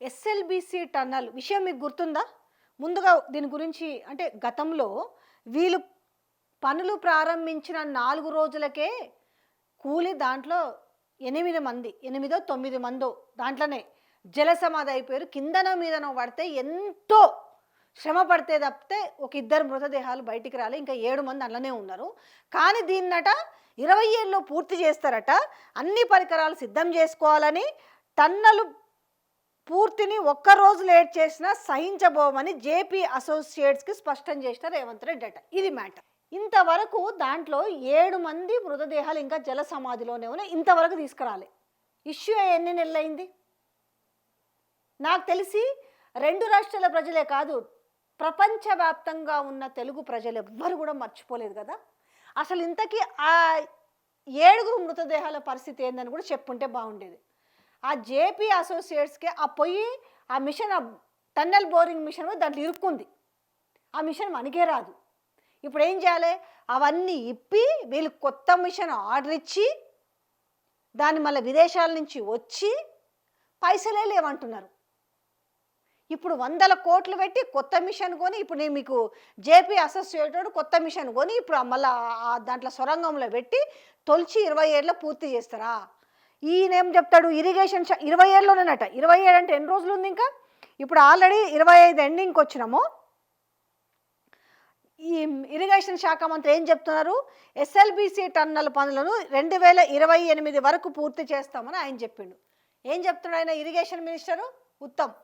SLBC tunnel విషయం మీకు గుర్తుందా? ముందుగా దీని గురించి అంటే గతంలో వీళ్ళు పనులు ప్రారంభించిన 4 రోజులకే కూలి దాంట్లో 8 మంది, 8 9 మందో దాంట్లోనే జలసమాధి అయిపోయారు. కిందనో మీదనో పడితే ఎంతో శ్రమ పడితే తప్పితే ఒక 2 మృతదేహాలు బయటికి రాలే. ఇంకా 7 మంది అందులోనే ఉన్నారు. కానీ దీన్నట 20 ఏళ్ళలో పూర్తి చేస్తారట. అన్ని పరికరాలు సిద్ధం చేసుకోవాలని, టన్నలు పూర్తిని ఒక్కరోజు లేట్ చేసినా సహించబోమని జేపీ అసోసియేట్స్కి స్పష్టం చేసిన రేవంత్ రెడ్డి అట. ఇది మ్యాటర్. ఇంతవరకు దాంట్లో 7 మంది మృతదేహాలు ఇంకా జల సమాధిలోనే ఉన్నాయి. ఇంతవరకు తీసుకురాలే. ఇష్యూ ఎన్ని నెలలైంది? నాకు తెలిసి 2 రాష్ట్రాల ప్రజలే కాదు, ప్రపంచవ్యాప్తంగా ఉన్న తెలుగు ప్రజలు ఎవ్వరు కూడా మర్చిపోలేదు కదా. అసలు ఇంతకీ ఆ 7 మృతదేహాల పరిస్థితి ఏందని కూడా చెప్పుంటే బాగుండేది. ఆ జేపీ అసోసియేట్స్కి ఆ పొయ్యి, ఆ మిషన్, ఆ టన్నెల్ బోరింగ్ మిషన్ దాంట్లో ఇరుక్కుంది. ఆ మిషన్ మనకే రాదు. ఇప్పుడు ఏం చేయాలి? అవన్నీ ఇప్పి వీళ్ళు కొత్త మిషన్ ఆర్డర్ ఇచ్చి దాన్ని మళ్ళీ విదేశాల నుంచి వచ్చి పైసలే లేవంటున్నారు. ఇప్పుడు 100 కోట్లు పెట్టి కొత్త మిషన్ కొని, ఇప్పుడు నేను మీకు జేపీ అసోసియేటెడ్ కొత్త మిషన్ కొని ఇప్పుడు మళ్ళీ దాంట్లో సొరంగంలో పెట్టి తొలిచి 20 ఏళ్ళలో పూర్తి చేస్తారా? ఈయనేం చెప్తాడు? ఇరిగేషన్ 20 ఏళ్ళలోనేనట. 27 అంటే ఎన్ని రోజులు ఉంది ఇంకా? ఇప్పుడు ఆల్రెడీ 25 ఎండింగ్కి వచ్చినాము. ఈ ఇరిగేషన్ శాఖ మంత్రి ఏం చెప్తున్నారు? ఎస్ఎల్బిసి టన్నల్ పనులను 2028 వరకు పూర్తి చేస్తామని ఆయన చెప్పిండు. ఏం చెప్తున్నాడు ఆయన? ఇరిగేషన్ మినిస్టరు ఉత్తమ్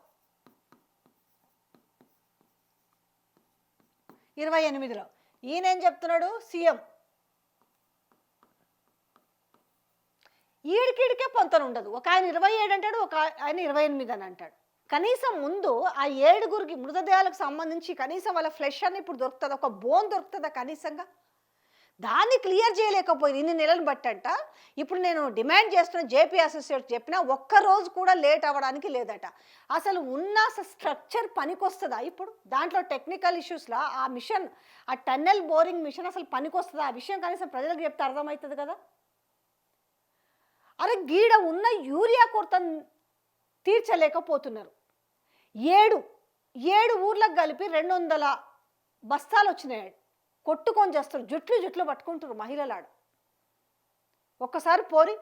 28లో. ఈయన ఏం చెప్తున్నాడు? సీఎం. ఈడికిడికే పొంతన ఉండదు. ఒక ఆయన 27 అంటాడు, ఒక ఆయన 28 అని అంటాడు. కనీసం ముందు ఆ 7 మృతదేహాలకు సంబంధించి కనీసం వాళ్ళ ఫ్లెష్ అని ఇప్పుడు దొరుకుతుంది, ఒక బోన్ దొరుకుతుందా కనీసంగా? దాన్ని క్లియర్ చేయలేకపోయింది ఇన్ని నెలలు బట్టంట. ఇప్పుడు నేను డిమాండ్ చేస్తున్న జేపీ అసోసియేట్ చెప్పినా ఒక్కరోజు కూడా లేట్ అవ్వడానికి లేదట. అసలు ఉన్న స్ట్రక్చర్ పనికొస్తుందా? ఇప్పుడు దాంట్లో టెక్నికల్ ఇష్యూస్లో ఆ మిషన్, ఆ టన్నెల్ బోరింగ్ మిషన్ అసలు పనికొస్తుందా? ఆ విషయం కనీసం ప్రజలకు చెప్తే అర్థమవుతుంది కదా. అరే గీడ ఉన్న యూరియా కొరత తీర్చలేకపోతున్నారు. 7 ఊర్లకు కలిపి 200 బస్తాలు వచ్చినాయి. కొట్టుకొని చేస్తారు, జుట్లు పట్టుకుంటారు మహిళలాడు. ఒక్కసారి పోరి,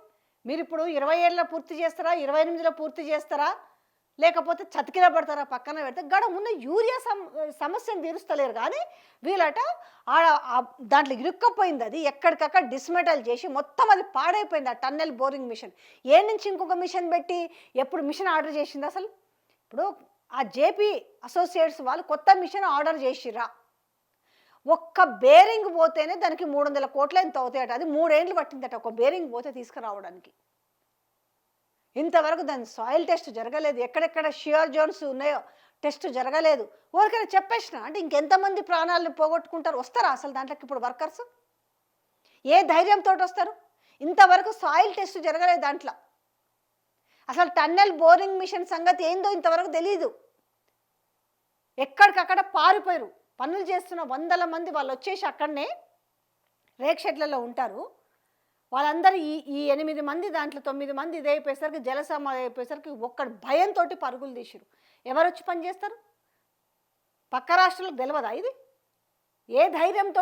మీరు ఇప్పుడు 20 ఏళ్ళలో పూర్తి చేస్తారా, 28లో పూర్తి చేస్తారా, లేకపోతే చతికిల పడతారా? పక్కన పెడితే గడ ఉన్న యూరియా సమస్యను తీరుస్తలేరు. కానీ వీళ్ళట దాంట్లో ఇరుక్కపోయింది. అది ఎక్కడికక్కడ డిస్మెటల్ చేసి మొత్తం అది పాడైపోయింది. ఆ టన్నెల్ బోరింగ్ మిషన్ ఏ నుంచి ఇంకొక మిషన్ పెట్టి ఎప్పుడు మిషన్ ఆర్డర్ చేసింది అసలు? ఇప్పుడు ఆ జేపీ అసోసియేట్స్ వాళ్ళు కొత్త మిషన్ ఆర్డర్ చేసిరా, ఒక్క బేరింగ్ పోతేనే దానికి 300 కోట్లు ఎంత అవుతాయట. అది 3 ఏళ్ళు పట్టిందట ఒక బేరింగ్ పోతే తీసుకురావడానికి. ఇంతవరకు దాని సాయిల్ టెస్ట్ జరగలేదు. ఎక్కడెక్కడ షియర్ జోన్స్ ఉన్నాయో టెస్ట్ జరగలేదు. ఊరికైనా చెప్పేసిన అంటే ఇంకెంతమంది ప్రాణాలను పోగొట్టుకుంటారు? వస్తారా అసలు దాంట్లోకి ఇప్పుడు వర్కర్స్? ఏ ధైర్యంతో వస్తారు? ఇంతవరకు సాయిల్ టెస్ట్ జరగలేదు దాంట్లో. అసలు టన్నెల్ బోరింగ్ మిషన్ సంగతి ఏందో ఇంతవరకు తెలియదు. ఎక్కడికక్కడ పారిపోయారు. పనులు చేస్తున్న 100 మంది వాళ్ళు వచ్చేసి అక్కడనే రేక్ షెడ్లలో ఉంటారు. వాళ్ళందరూ ఈ 8 మంది దాంట్లో 9 మంది ఇది అయిపోయేసరికి జలసమాధి అయిపోయేసరికి ఒక్కడు భయంతో పరుగులు తీసిరు. ఎవరు వచ్చి పని చేస్తారు? పక్క రాష్ట్రాలకు తెలియదా ఇది? ఏ ధైర్యంతో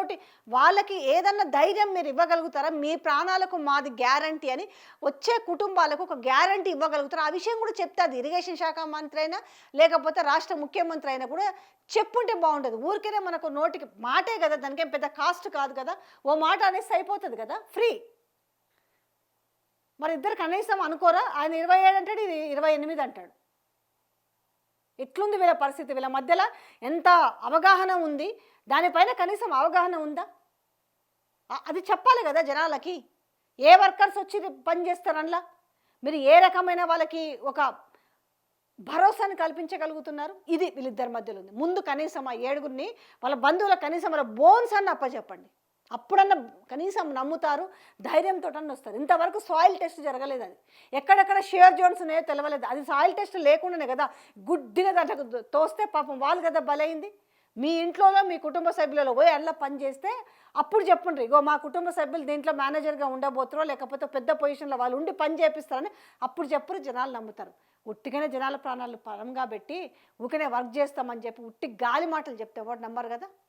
వాళ్ళకి ఏదన్నా ధైర్యం మీరు ఇవ్వగలుగుతారా? మీ ప్రాణాలకు మాది గ్యారంటీ అని వచ్చే కుటుంబాలకు ఒక గ్యారంటీ ఇవ్వగలుగుతారా? ఆ విషయం కూడా చెప్తే అది ఇరిగేషన్ శాఖ మంత్రి అయినా లేకపోతే రాష్ట్ర ముఖ్యమంత్రి అయినా కూడా చెప్పుంటే బాగుంటుంది. ఊరికేనే మనకు నోటికి మాటే కదా, దానికేం పెద్ద కాస్ట్ కాదు కదా, ఓ మాట అనేసి అయిపోతుంది కదా, ఫ్రీ. మరి ఇద్దరు కనీసం అనుకోరా? ఆయన 27 అంటాడు, ఇది 28 అంటాడు. ఎట్లుంది వీళ్ళ పరిస్థితి? వీళ్ళ మధ్యలో ఎంత అవగాహన ఉంది? దానిపైన కనీసం అవగాహన ఉందా? అది చెప్పాలి కదా జనాలకి. ఏ వర్కర్స్ వచ్చి పని చేస్తారనలా మీరు ఏ రకమైన వాళ్ళకి ఒక భరోసాని కల్పించగలుగుతున్నారు? ఇది వీళ్ళిద్దరి మధ్యలో ఉంది. ముందు కనీసం ఆ 7 వాళ్ళ బంధువులకు కనీసం వాళ్ళ బోన్స్ అన్న అప్పచెప్పండి. అప్పుడన్నా కనీసం నమ్ముతారు, ధైర్యంతో అన్న వస్తారు. ఇంతవరకు సాయిల్ టెస్ట్ జరగలేదు. అది ఎక్కడెక్కడ షేర్ జోన్స్ ఉన్నాయో తెలవలేదు. అది సాయిల్ టెస్ట్ లేకుండానే కదా గుడ్డిగా దాంట్లో తోస్తే పాపం వాళ్ళు కదా బలైంది. మీ ఇంట్లోలో మీ కుటుంబ సభ్యులలో పోయి అందులో పని చేస్తే అప్పుడు చెప్పుండ్రి, ఇగో మా కుటుంబ సభ్యులు దీంట్లో మేనేజర్గా ఉండబోతారో లేకపోతే పెద్ద పొజిషన్లో వాళ్ళు ఉండి పని చేపిస్తారని అప్పుడు చెప్పురు, జనాలు నమ్ముతారు. ఉట్టిగానే జనాల ప్రాణాలు పరంగా పెట్టి ఊకనే వర్క్ చేస్తామని చెప్పి ఉట్టి గాలి మాటలు చెప్తే ఎవరు నమ్మరు కదా.